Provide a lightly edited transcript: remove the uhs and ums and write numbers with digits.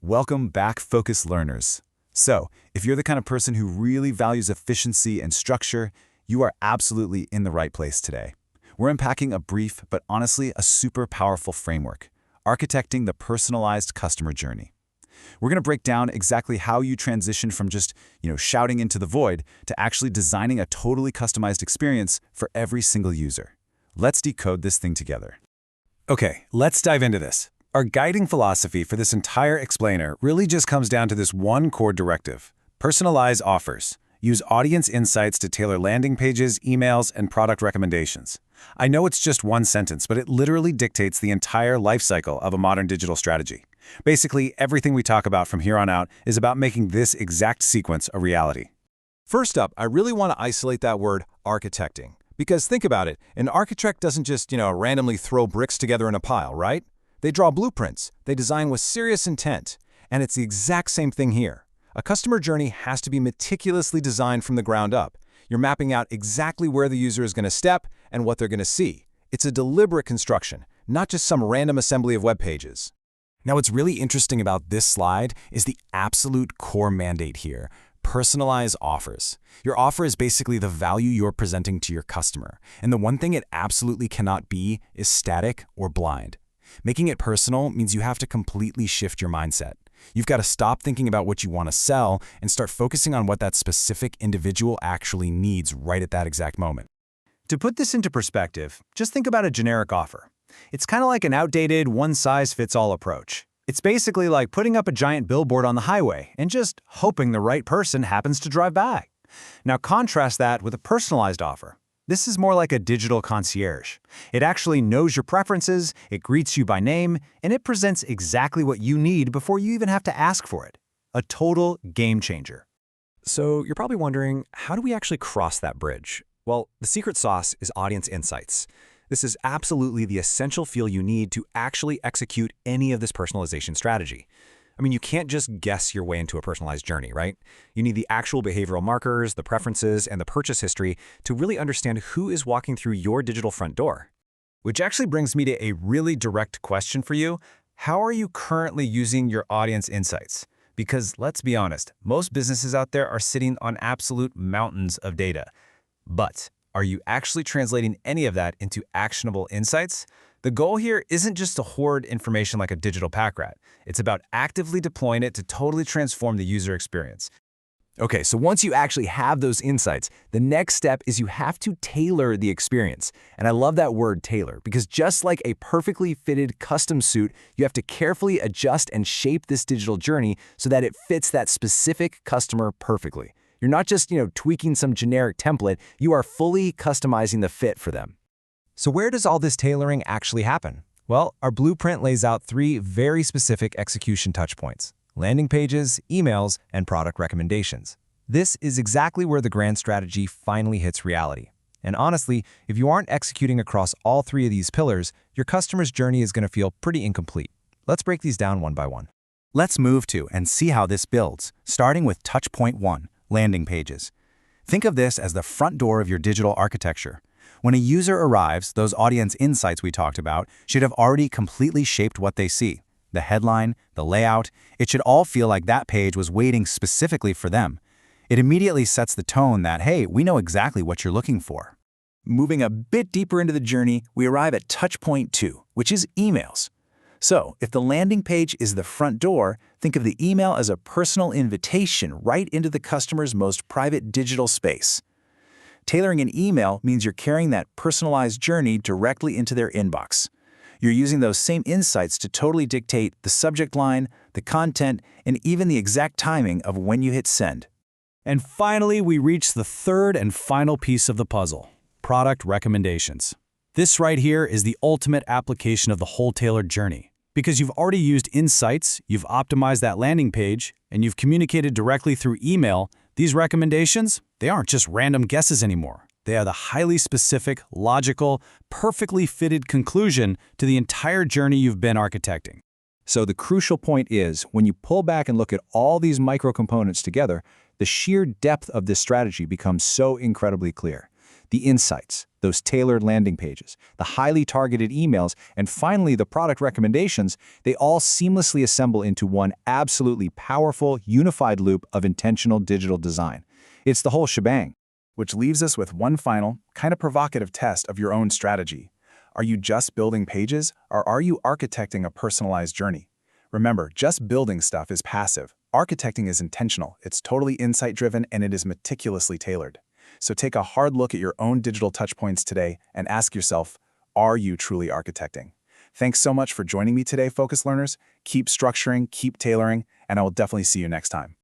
Welcome back, focused learners. So, if you're the kind of person who really values efficiency and structure, you are absolutely in the right place today. We're unpacking a brief, but honestly a super powerful framework, architecting the personalized customer journey. We're going to break down exactly how you transition from just, shouting into the void to actually designing a totally customized experience for every single user. Let's decode this thing together. Okay, let's dive into this. Our guiding philosophy for this entire explainer really just comes down to this one core directive: personalize offers. Use audience insights to tailor landing pages, emails, and product recommendations. I know it's just one sentence, but it literally dictates the entire life cycle of a modern digital strategy. Basically, everything we talk about from here on out is about making this exact sequence a reality. First up, I really want to isolate that word architecting. Because think about it, an architect doesn't just, randomly throw bricks together in a pile, right? They draw blueprints, they design with serious intent, and it's the exact same thing here. A customer journey has to be meticulously designed from the ground up. You're mapping out exactly where the user is going to step and what they're going to see. It's a deliberate construction, not just some random assembly of web pages. Now, what's really interesting about this slide is the absolute core mandate here: personalize offers. Your offer is basically the value you're presenting to your customer, and the one thing it absolutely cannot be is static or blind. Making it personal means you have to completely shift your mindset. You've got to stop thinking about what you want to sell and start focusing on what that specific individual actually needs right at that exact moment. To put this into perspective, just think about a generic offer. It's kind of like an outdated, one-size-fits-all approach. It's basically like putting up a giant billboard on the highway and just hoping the right person happens to drive by. Now contrast that with a personalized offer. This is more like a digital concierge. It actually knows your preferences, it greets you by name, and it presents exactly what you need before you even have to ask for it. A total game changer. So you're probably wondering, how do we actually cross that bridge? Well, the secret sauce is audience insights. This is absolutely the essential feel you need to actually execute any of this personalization strategy. I mean, you can't just guess your way into a personalized journey, right? You need the actual behavioral markers, the preferences, and the purchase history to really understand who is walking through your digital front door. Which actually brings me to a really direct question for you. How are you currently using your audience insights? Because let's be honest, most businesses out there are sitting on absolute mountains of data. But are you actually translating any of that into actionable insights? The goal here isn't just to hoard information like a digital pack rat. It's about actively deploying it to totally transform the user experience. Okay, so once you actually have those insights, the next step is you have to tailor the experience. And I love that word tailor, because just like a perfectly fitted custom suit, you have to carefully adjust and shape this digital journey so that it fits that specific customer perfectly. You're not just, tweaking some generic template, you are fully customizing the fit for them. So where does all this tailoring actually happen? Well, our blueprint lays out 3 very specific execution touchpoints: landing pages, emails, and product recommendations. This is exactly where the grand strategy finally hits reality. And honestly, if you aren't executing across all 3 of these pillars, your customer's journey is going to feel pretty incomplete. Let's break these down one by one. Let's move to and see how this builds, starting with touchpoint 1, landing pages. Think of this as the front door of your digital architecture. When a user arrives, those audience insights we talked about should have already completely shaped what they see. The headline, the layout, it should all feel like that page was waiting specifically for them. It immediately sets the tone that, hey, we know exactly what you're looking for. Moving a bit deeper into the journey, we arrive at touchpoint 2, which is emails. So, if the landing page is the front door, think of the email as a personal invitation right into the customer's most private digital space. Tailoring an email means you're carrying that personalized journey directly into their inbox. You're using those same insights to totally dictate the subject line, the content, and even the exact timing of when you hit send. And finally, we reach the third and final piece of the puzzle: product recommendations. This right here is the ultimate application of the whole tailored journey. Because you've already used insights, you've optimized that landing page, and you've communicated directly through email, these recommendations, they aren't just random guesses anymore. They are the highly specific, logical, perfectly fitted conclusion to the entire journey you've been architecting. So the crucial point is, when you pull back and look at all these micro components together, the sheer depth of this strategy becomes so incredibly clear. the insights, those tailored landing pages, the highly targeted emails, and finally the product recommendations, they all seamlessly assemble into one absolutely powerful, unified loop of intentional digital design. It's the whole shebang. Which leaves us with one final, kind of provocative test of your own strategy. Are you just building pages, or are you architecting a personalized journey? Remember, just building stuff is passive. Architecting is intentional, it's totally insight-driven, and it is meticulously tailored. So take a hard look at your own digital touchpoints today and ask yourself, are you truly architecting? Thanks so much for joining me today, Focus Learners. Keep structuring, keep tailoring, and I will definitely see you next time.